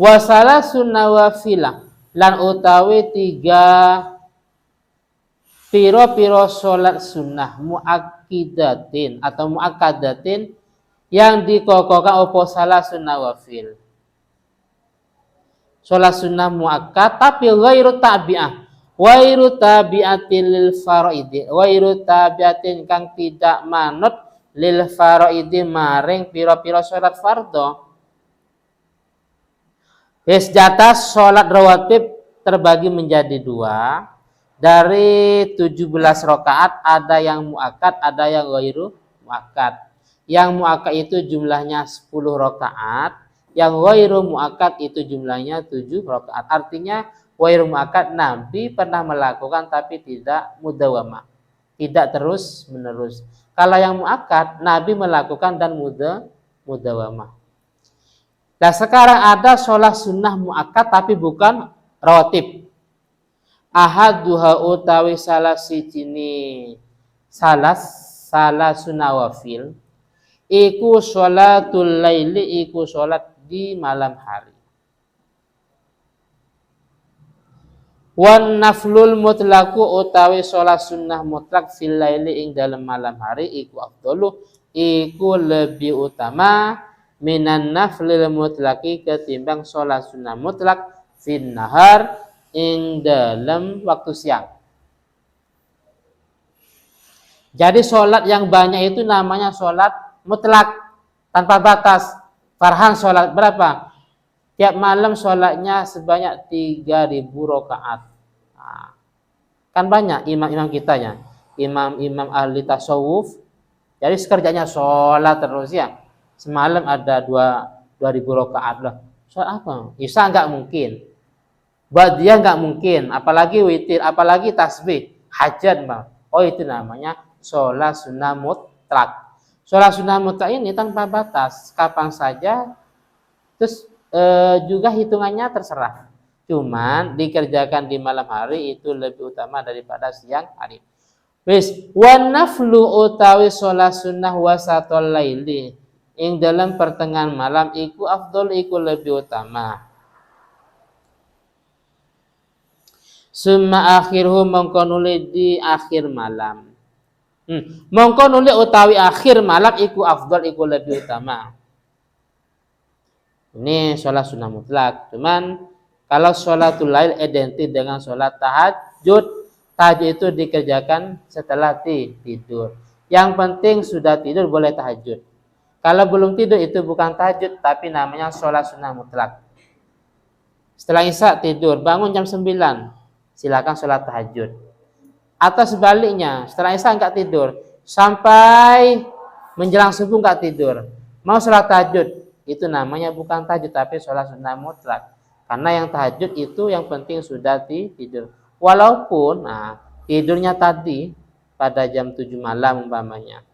Wasala sunnawafilah lan utawi 3 piro-piro sholat sunnah muakkidatin atau muakkadatin yang dikokohkan opo salah sunnawafil. Sholat sunnah muakkad tapi ghairu tabi'ah, ghairu tabi'atin lil faraidi, ghairu tabi'atin kang tidak manut lil faraidi maring piro-piro sholat fardho. Jatah sholat rawatib terbagi menjadi 2. Dari 17 rakaat ada yang muakkad, ada yang ghairu muakkad. Yang muakkad itu jumlahnya 10 rakaat, yang ghairu muakkad itu jumlahnya 7 rakaat. Artinya ghairu muakkad Nabi pernah melakukan tapi tidak mudawamah, tidak terus menerus. Kalau yang muakkad Nabi melakukan dan mudawamah. Nah sekarang ada sholat sunnah muakkad tapi bukan rawatib. Ahaduha utawi salah sijine salah sunawafil iku sholatul laili, iku sholat di malam hari. Wan naflul mutlaqu utawi sholat sunnah mutlak fil laili ing dalam malam hari iku afdalu, iku lebih utama minan naflil mutlaki ketimbang sholat sunnah mutlak fin nahar ing dalam waktu siang. Jadi sholat yang banyak itu namanya sholat mutlak tanpa batas. Farhan sholat berapa? Tiap malam sholatnya sebanyak 3.000 rakaat. Nah, kan banyak imam-imam kita ya, imam-imam ahli tasawuf. Jadi kerjanya sholat terus ya. Semalam ada 2.000 rakaat lah. Sholat apa? Isya nggak mungkin. Ba'diyah nggak mungkin. Apalagi witir, apalagi tasbih, hajat mah. Oh itu namanya sholat sunnah mutlak. Sholat sunnah mutlak ini tanpa batas, kapan saja. Terus juga hitungannya terserah. Cuman dikerjakan di malam hari itu lebih utama daripada siang hari. Wis wan naflu utawi sholat sunnah wasatul laili ing dalam pertengahan malam iku afdol, iku lebih utama. Summa akhiruhu mongko nuli di akhir malam. Mongko nuli utawi akhir malam iku afdol, iku lebih utama. Ini sholat sunnah mutlak. Cuman kalau sholatul lail identik dengan sholat tahajud. Tahajud itu dikerjakan setelah tidur. Yang penting sudah tidur boleh tahajud. Kalau belum tidur itu bukan tahajud, tapi namanya sholat sunnah mutlak. Setelah isya tidur, bangun jam 9, silakan sholat tahajud. Atau sebaliknya, setelah isya enggak tidur, sampai menjelang subuh enggak tidur, mau sholat tahajud, itu namanya bukan tahajud, tapi sholat sunnah mutlak. Karena yang tahajud itu yang penting sudah tidur. Walaupun tidurnya tadi pada jam 7 malam umpamanya.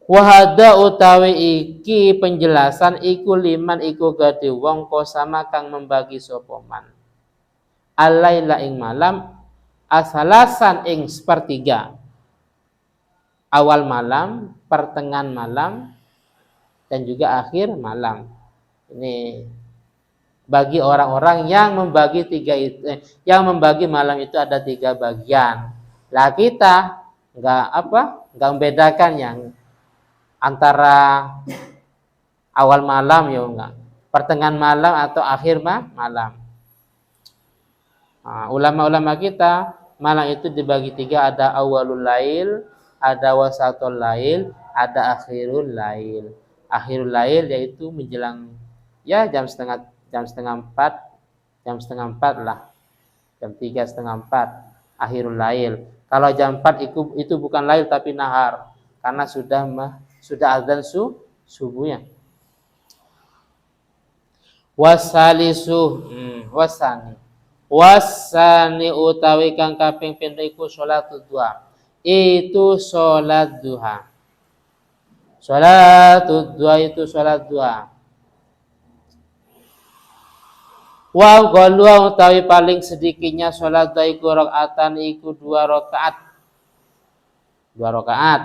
Wahada utawi iki penjelasan iku liman iku gade wong sama kang membagi sopoman alaila ing malam asalasan ing sepertiga, awal malam, pertengahan malam, dan juga akhir malam. Ini bagi orang-orang yang membagi yang membagi malam itu ada 3 bagian. Lah kita enggak membedakan yang antara awal malam ya enggak, pertengahan malam atau akhir malam. Ulama-ulama kita malam itu dibagi 3, ada awalul lail, ada wasatul lail, ada akhirul lail. Akhirul lail yaitu menjelang ya jam setengah 4 lah, jam 3:30 akhirul lail. Kalau jam 4 itu bukan lail tapi nahar, karena sudah azan subuhnya. Wasani utawi kang kaping pindho iku sholatud duha, itu sholat duha. Sholatud duha itu sholat duha. Wa qalwa utawi paling sedikitnya sholat duha iku rakaatan, iku 2 rakaat. 2 rakaat.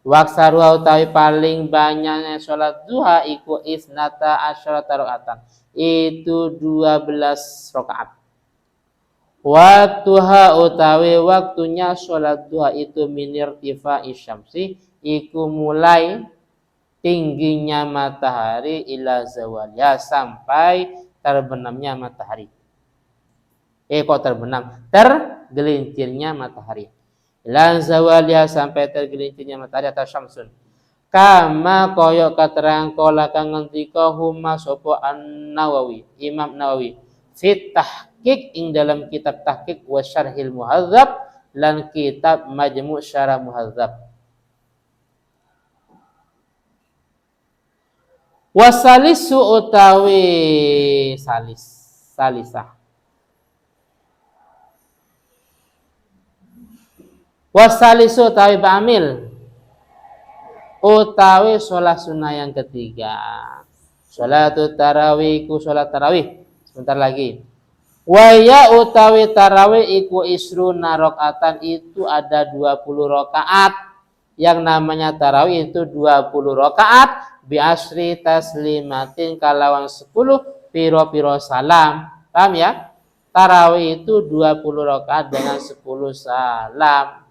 Waksaruha utawi paling banyaknya sholat duha iku isnata asyarata rakaatan. Itu 12 rakaat. Waktuha utawi waktunya sholat duha itu minirtifa isyamsi iku mulai tingginya matahari ila zawalya sampai terbenamnya matahari. Kok terbenam? Tergelincirnya matahari. Ila zawalya sampai tergelincirnya matahari atau syamsun. Kama koyok katerang kola kang ngendika huma sapa An-Nawawi, Imam Nawawi. Fit tahqiq ing dalam kitab tahqiq wa syarhil muhadzab lan kitab majmu' syarah muhadzab. Wasalisu utawi salisah. Wasalisu utawi ba'amil utawi sholat sunnah yang ketiga. Sholatut tarawih iku sholat tarawih. Sebentar lagi. Waya utawi tarawih iku isruna rakaatan itu ada 20 rakaat. Yang namanya tarawih itu 20 rakaat bi asri taslimatin kalawan 10 piro-piro salam. Paham ya? Tarawih itu 20 rakaat dengan 10 salam.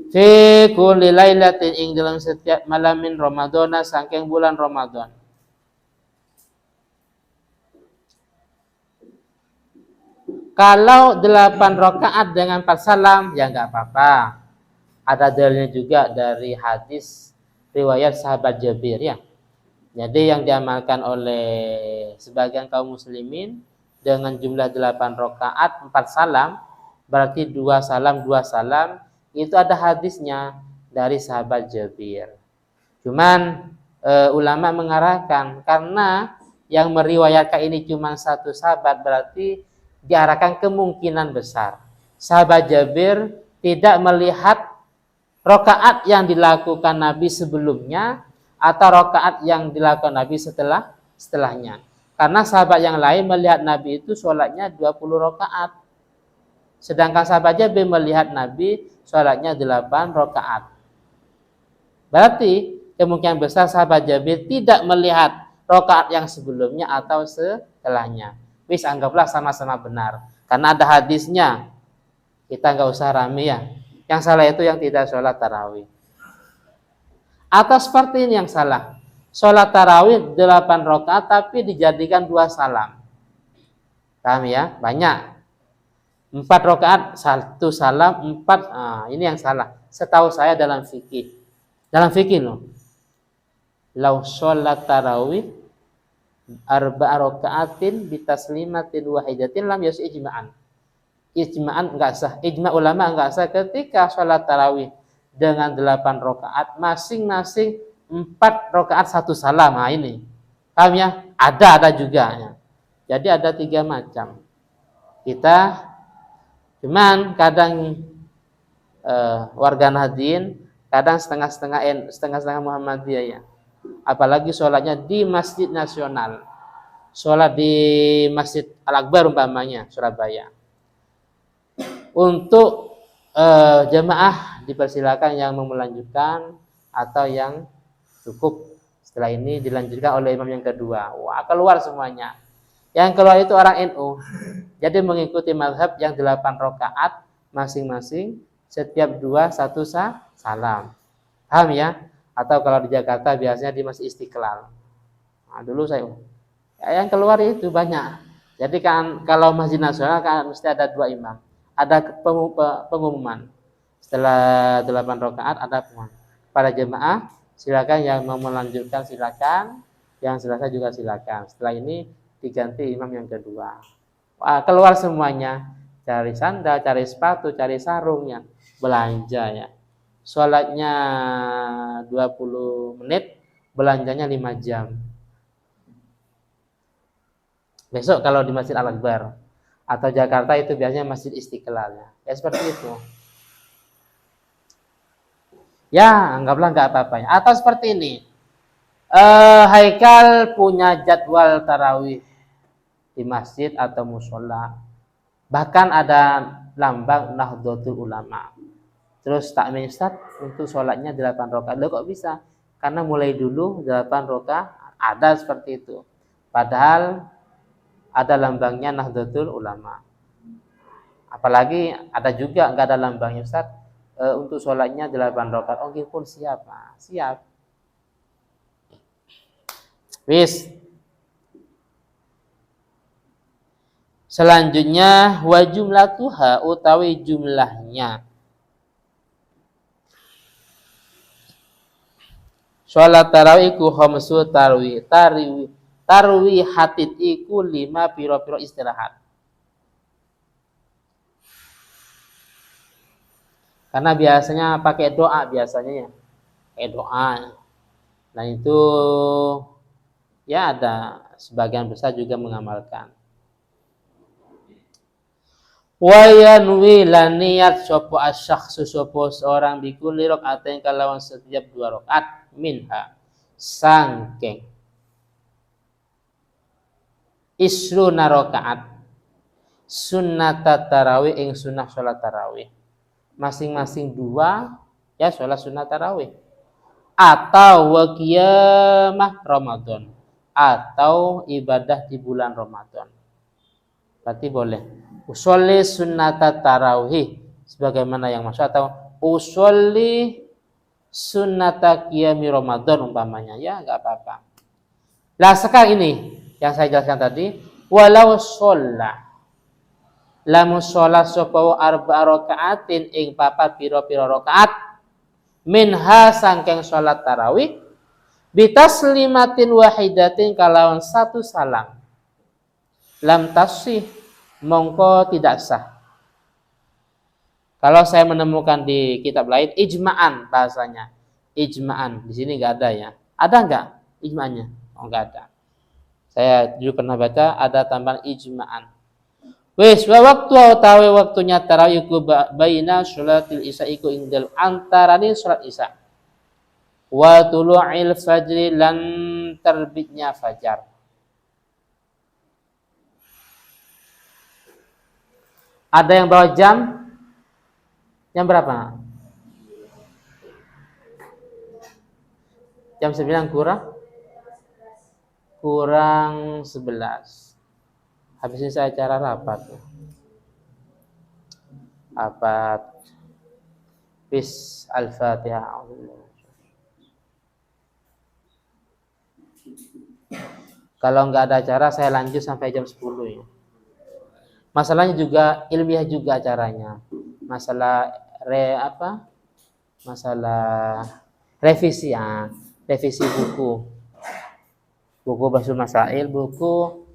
Fi kulli lailatin ing dalam setiap malamin Ramadana saking bulan Ramadan. Kalau 8 rakaat dengan 4 salam ya enggak apa-apa. Ada dalilnya juga dari hadis riwayat sahabat Jabir ya. Jadi yang diamalkan oleh sebagian kaum muslimin dengan jumlah 8 rakaat 4 salam berarti 2 salam 2 salam. Itu ada hadisnya dari sahabat Jabir. Cuman ulama mengarahkan karena yang meriwayatkan ini cuma satu sahabat berarti diarahkan kemungkinan besar sahabat Jabir tidak melihat rakaat yang dilakukan Nabi sebelumnya atau rakaat yang dilakukan Nabi setelahnya. Karena sahabat yang lain melihat Nabi itu sholatnya 20 rakaat. Sedangkan sahabat Jabir melihat Nabi sholatnya 8 rakaat. Berarti kemungkinan besar sahabat Jabir tidak melihat rakaat yang sebelumnya atau setelahnya. Wis anggaplah sama-sama benar. Karena ada hadisnya. Kita nggak usah rame ya. Yang salah itu yang tidak sholat tarawih. Atau seperti ini yang salah. Sholat tarawih 8 rakaat tapi dijadikan 2 salam. Paham ya? Banyak. 4 rakaat 1 salam 4 ini yang salah. Setahu saya dalam fikih. Dalam fikih loh. Lau sholat tarawih 4 rakaatin bitaslimatin wahidatin lam yas ijma'an. Ijma'an enggak sah. Ijma' ulama enggak sah ketika sholat tarawih dengan 8 rakaat masing-masing 4 rakaat 1 salam. Nah ini. Paham ya? Ada juga ya. Jadi ada 3 macam. Kita cuman kadang warga Nahdien, kadang setengah-setengah Muhammadiyah ya. Apalagi sholatnya di Masjid Nasional. Sholat di Masjid Al-Akbar umpamanya, Surabaya. Untuk jemaah dipersilakan yang mau melanjutkan atau yang cukup. Setelah ini dilanjutkan oleh imam yang kedua. Wah, keluar semuanya. Yang keluar itu orang NU. Jadi mengikuti mazhab yang 8 rakaat masing-masing setiap 2 1 salam. Paham ya? Atau kalau di Jakarta biasanya di Masjid Istiqlal. Nah, dulu saya yang keluar itu banyak. Jadi kan kalau Masjid Nasional kan mesti ada 2 imam. Ada pengumuman. Setelah 8 rakaat ada pengumuman. Para jemaah silakan yang mau melanjutkan silakan, yang selesai juga silakan. Setelah ini diganti imam yang kedua. Wah, keluar semuanya. Cari sandal, cari sepatu, cari sarungnya, belanja ya. Sholatnya 20 menit, belanjanya 5 jam. Besok kalau di Masjid Al-Akbar atau Jakarta itu biasanya Masjid Istiqlal ya. Ya seperti itu. Ya, anggaplah nggak apa-apa. Atau seperti ini. Haikal punya jadwal tarawih di masjid atau musola. Bahkan ada lambang Nahdlatul Ulama. Terus takmin Ustaz untuk sholatnya 8 rakaat. Loh kok bisa? Karena mulai dulu 8 rakaat ada seperti itu. Padahal ada lambangnya Nahdlatul Ulama. Apalagi ada juga enggak ada lambangnya Ustaz, untuk sholatnya 8 rakaat. Oke pun siap, nah, siap. Wis. Selanjutnya wa jumlatuha utawi jumlahnya. Sholat tarawih iku khamsu tarwih hatid iku 5 piro-piro istirahat. Karena biasanya pakai doa biasanya ya. Pakai doa. Nah itu ya ada sebagian besar juga mengamalkan. Wa yanwi lan niat sapa asyakhsu sapa seorang bikuli rakaatain kalawan setiap 2 rakaat minha sangking isruna rakaat sunnata tarawih ing sunnah salat tarawih masing-masing 2 ya salat sunnah tarawih atau wa qiyamah Ramadan atau ibadah di bulan Ramadan. Berarti boleh usolli sunnata tarawih sebagaimana yang maksud atau usolli sunnata qiyami Ramadan umpamanya, ya enggak apa-apa. Lah sekarang ini yang saya jelaskan tadi, walau sholla lamun sholat sapa arba'a rakaatin ing 4 pira-pira rakaat minha sangking sholat tarawih bitaslimatin wahidatin kalawan 1 salam lam tasih mongko tidak sah. Kalau saya menemukan di kitab lain ijma'an bahasanya. Ijma'an. Di sini enggak ada ya. Ada enggak ijma'annya? Oh, enggak ada. Saya dulu pernah baca ada tambahan ijma'an. Wis wa waktu utawi waktunya tarawih ku baina sholatil isya iku indal antarane salat isya. Wa tulu'il fajri lan terbitnya fajar. Ada yang bawa jam? Jam berapa? Jam 9 kurang 11. Habis ini saya acara rapat. Rapat bis Al-Fatihah. Kalau enggak ada acara saya lanjut sampai jam 10 ya. Masalahnya juga ilmiah juga acaranya. Masalah masalah revisi ya, revisi buku Basul Masail, buku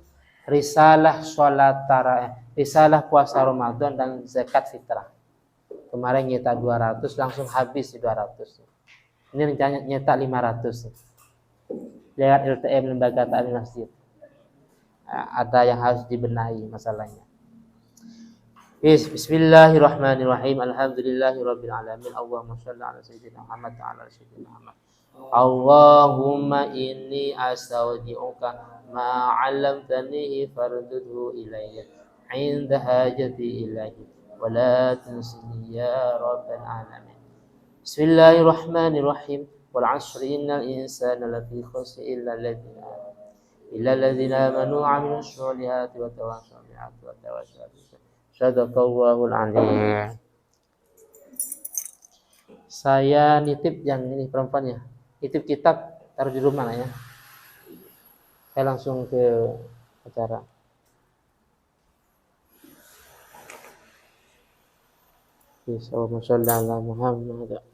Risalah Sholat Tarawih, Risalah Puasa Ramadan dan Zakat Fitrah. Kemarin nyetak 200 langsung habis di 200. Ini rencananya nyetak 500. Lewat LTM Lembaga Ta'lim Masjid. Ada yang harus dibenahi masalahnya. Bismillahirrahmanirrahim. Alhamdulillahirabbil alamin. Allahumma shalli ala sayyidina Muhammad wa ala sayyidina Muhammad. Allahumma inni astaudi'uka ma 'allamtanihi fardudhu ilayya 'inda hajati ilayhi wa la tansini ya rabbal alamin. Bismillahirrahmanirrahim. Wal 'ashri innal insana lafi khusr illa alladhina amanu wa 'amilus sholihati wa tawassaw bil haqqi wa tawassaw bis sabr. Sadaqallahul alim. Saya nitip yang ini perempuan ya. Nitip kitab taruh di rumah lah ya. Saya langsung ke acara. Bismillahirrahmanirrahim.